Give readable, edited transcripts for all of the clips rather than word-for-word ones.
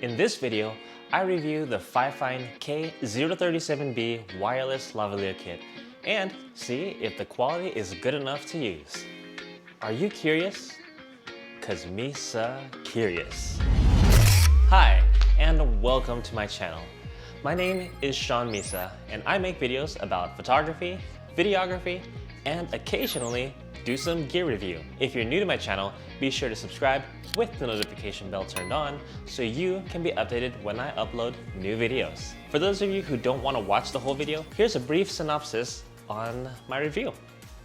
In this video, I review the Fifine K037B wireless lavalier kit and see if the quality is good enough to use. Are you curious? 'Cause Misa curious. Hi, and welcome to my channel. My name is Sean Misa, and I make videos about photography, videography, and occasionally do some gear review. If you're new to my channel, be sure to subscribe with the notification bell turned on so you can be updated when I upload new videos. For those of you who don't want to watch the whole video, here's a brief synopsis on my review.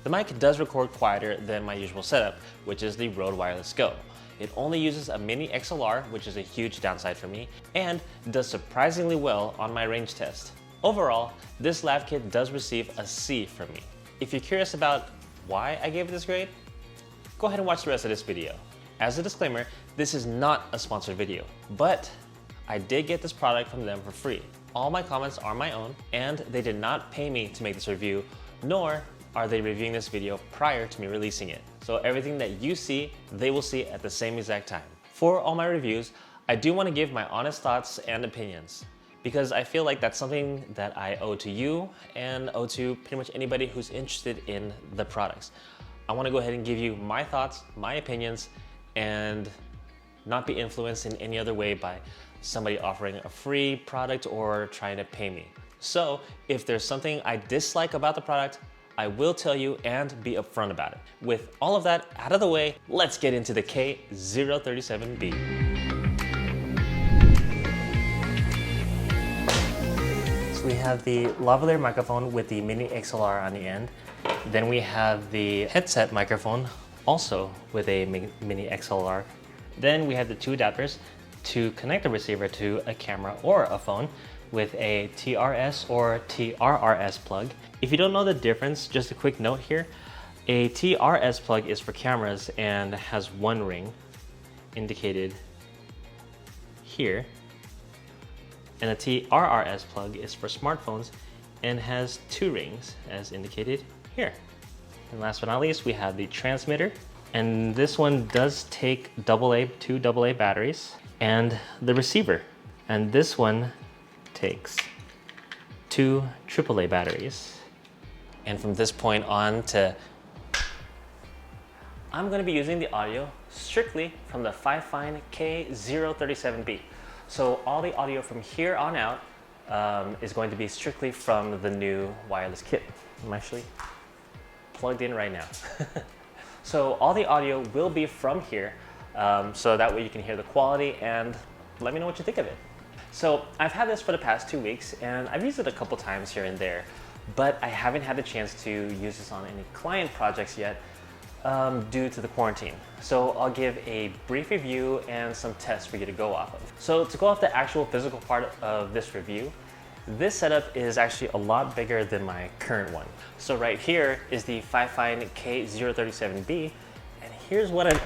The mic does record quieter than my usual setup, which is the Rode Wireless Go. It only uses a mini XLR, which is a huge downside for me, and does surprisingly well on my range test. Overall, this lav kit does receive a C from me. If you're curious about why I gave it this grade, go ahead and watch the rest of this video. As a disclaimer, this is not a sponsored video, but I did get this product from them for free. All my comments are my own, and they did not pay me to make this review, nor are they reviewing this video prior to me releasing it. So everything that you see, they will see at the same exact time. For all my reviews, I do want to give my honest thoughts and opinions, because I feel like that's something that I owe to you and owe to pretty much anybody who's interested in the products. I want to go ahead and give you my thoughts, my opinions, and not be influenced in any other way by somebody offering a free product or trying to pay me. So if there's something I dislike about the product, I will tell you and be upfront about it. With all of that out of the way, let's get into the K037B. So we have the lavalier microphone with the mini XLR on the end. Then we have the headset microphone, also with a mini XLR. Then we have the two adapters to connect the receiver to a camera or a phone with a TRS or TRRS plug. If you don't know the difference, just a quick note here. A TRS plug is for cameras and has one ring indicated here. And a TRRS plug is for smartphones and has two rings as indicated here. And last but not least, we have the transmitter. And this one does take two AA batteries, and the receiver. And this one takes two AAA batteries. And from this point on I'm gonna be using the audio strictly from the Fifine K037B. So all the audio from here on out is going to be strictly from the new wireless kit. I'm actually plugged in right now. So all the audio will be from here, so that way you can hear the quality and let me know what you think of it. So I've had this for the past 2 weeks and I've used it a couple times here and there, but I haven't had the chance to use this on any client projects yet due to the quarantine. So I'll give a brief review and some tests for you to go off of. So to go off the actual physical part of this review, this setup is actually a lot bigger than my current one. So right here is the Fifine K037B, and here's what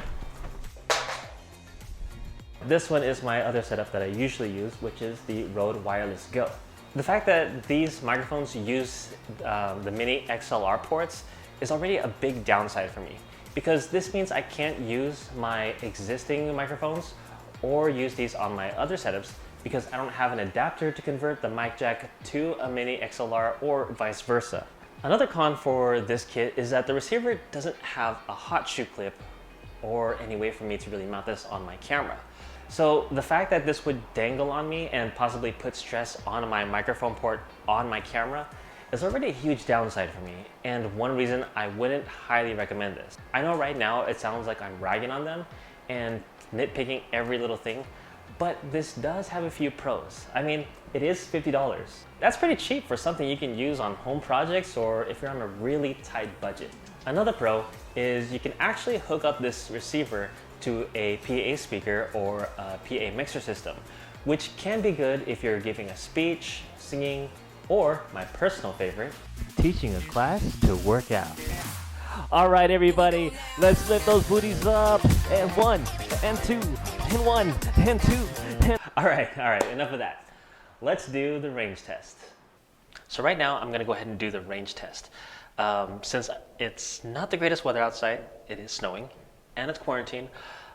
This one is my other setup that I usually use, which is the Rode Wireless Go. The fact that these microphones use the mini XLR ports is already a big downside for me, because this means I can't use my existing microphones or use these on my other setups because I don't have an adapter to convert the mic jack to a mini XLR or vice versa. Another con for this kit is that the receiver doesn't have a hot shoe clip or any way for me to really mount this on my camera. So the fact that this would dangle on me and possibly put stress on my microphone port on my camera is already a huge downside for me, and one reason I wouldn't highly recommend this. I know right now it sounds like I'm ragging on them and nitpicking every little thing, but this does have a few pros. I mean, it is $50. That's pretty cheap for something you can use on home projects or if you're on a really tight budget. Another pro is you can actually hook up this receiver to a PA speaker or a PA mixer system, which can be good if you're giving a speech, singing, or my personal favorite, teaching a class to work out. All right, everybody, let's lift those booties up. And 1, and 2, and 1, and 2, and... All right, enough of that. Let's do the range test. So right now, I'm gonna go ahead and do the range test. Since it's not the greatest weather outside, it is snowing, and it's quarantine,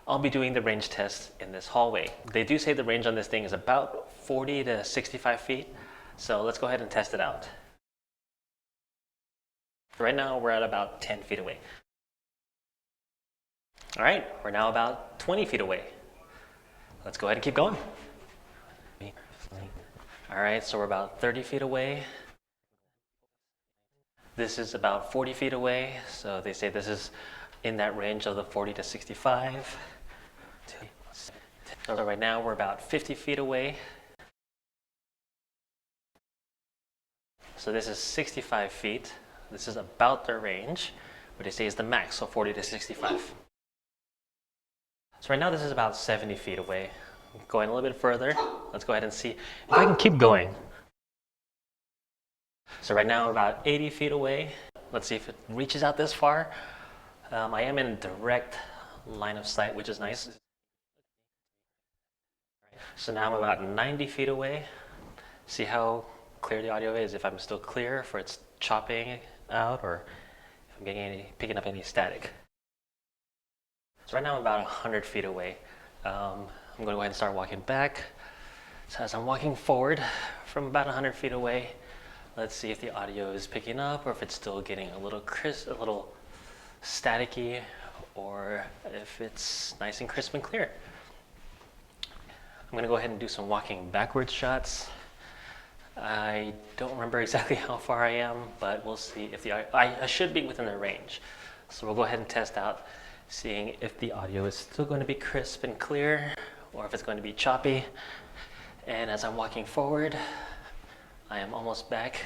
I'll be doing the range test in this hallway. They do say the range on this thing is about 40 to 65 feet. So let's go ahead and test it out. Right now we're at about 10 feet away. All right, we're now about 20 feet away. Let's go ahead and keep going. All right, so we're about 30 feet away. This is about 40 feet away. So they say this is in that range of the 40 to 65. So right now we're about 50 feet away. So this is 65 feet. This is about their range, what they say is the max, so 40 to 65. So right now this is about 70 feet away. Going a little bit further, let's go ahead and see if I can keep going. So right now about 80 feet away. Let's see if it reaches out this far. I am in direct line of sight, which is nice. So now I'm about 90 feet away. See how clear the audio is, if I'm still clear, if it's chopping out, or if I'm picking up any static. So right now I'm about 100 feet away. I'm going to go ahead and start walking back. So as I'm walking forward from about 100 feet away, let's see if the audio is picking up or if it's still getting a little crisp, a little staticky, or if it's nice and crisp and clear. I'm going to go ahead and do some walking backwards shots. I don't remember exactly how far I am, but we'll see if I should be within the range. So we'll go ahead and test out, seeing if the audio is still going to be crisp and clear, or if it's going to be choppy. And as I'm walking forward, I am almost back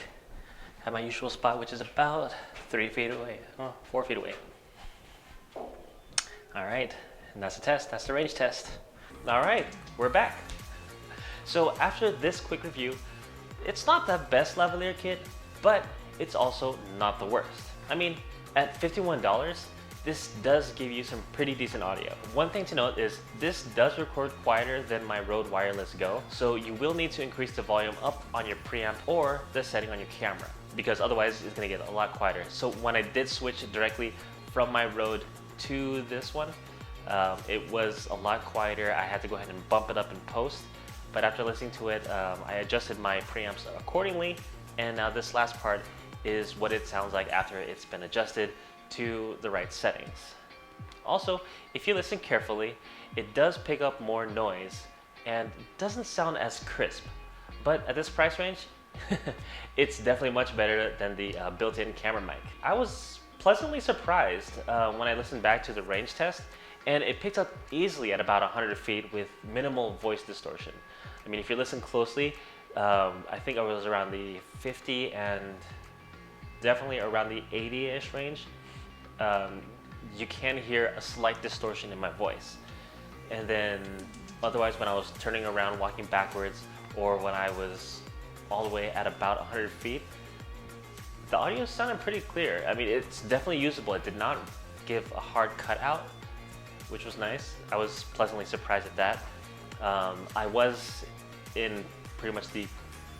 at my usual spot, which is about 3 feet away, 4 feet away. All right, and that's the test, that's the range test. All right, we're back. So after this quick review, it's not the best lavalier kit, but it's also not the worst. I mean, at $51, this does give you some pretty decent audio. One thing to note is this does record quieter than my Rode Wireless Go, so you will need to increase the volume up on your preamp or the setting on your camera, because otherwise it's gonna get a lot quieter. So when I did switch directly from my Rode to this one, it was a lot quieter. I had to go ahead and bump it up in post, but after listening to it, I adjusted my preamps accordingly, and now this last part is what it sounds like after it's been adjusted to the right settings. Also, if you listen carefully, it does pick up more noise and doesn't sound as crisp, but at this price range, it's definitely much better than the built-in camera mic. I was pleasantly surprised when I listened back to the range test, and it picked up easily at about 100 feet with minimal voice distortion. I mean, if you listen closely, I think I was around the 50 and definitely around the 80-ish range. You can hear a slight distortion in my voice. And then otherwise, when I was turning around, walking backwards, or when I was all the way at about 100 feet, the audio sounded pretty clear. I mean, it's definitely usable. It did not give a hard cutout, which was nice. I was pleasantly surprised at that. I was in pretty much the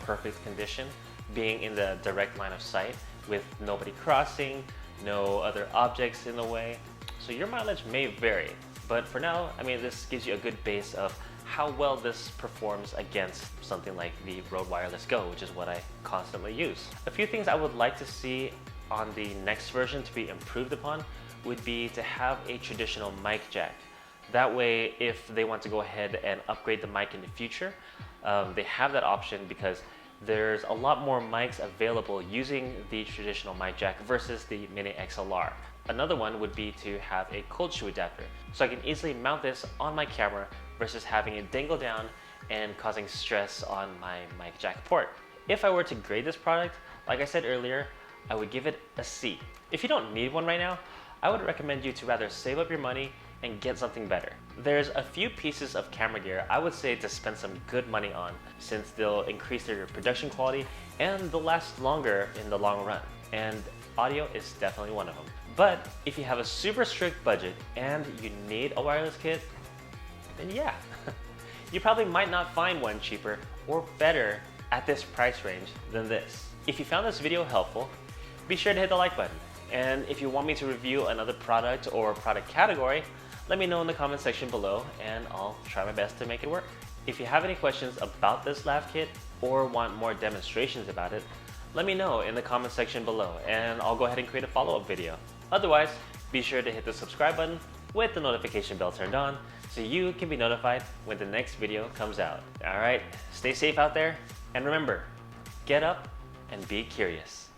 perfect condition, being in the direct line of sight with nobody crossing, no other objects in the way. So your mileage may vary, but for now, I mean, this gives you a good base of how well this performs against something like the Rode Wireless Go, which is what I constantly use. A few things I would like to see on the next version to be improved upon would be to have a traditional mic jack. That way, if they want to go ahead and upgrade the mic in the future, they have that option, because there's a lot more mics available using the traditional mic jack versus the Mini XLR. Another one would be to have a cold shoe adapter, so I can easily mount this on my camera versus having it dangle down and causing stress on my mic jack port. If I were to grade this product, like I said earlier, I would give it a C. If you don't need one right now, I would recommend you to rather save up your money and get something better. There's a few pieces of camera gear I would say to spend some good money on, since they'll increase their production quality and they'll last longer in the long run. And audio is definitely one of them. But if you have a super strict budget and you need a wireless kit, then yeah, you probably might not find one cheaper or better at this price range than this. If you found this video helpful, be sure to hit the like button. And if you want me to review another product or product category, Let me know in the comment section below and I'll try my best to make it work. If you have any questions about this lav kit or want more demonstrations about it, let me know in the comment section below and I'll go ahead and create a follow-up video. Otherwise, be sure to hit the subscribe button with the notification bell turned on so you can be notified when the next video comes out. Alright, stay safe out there and remember, get up and be curious.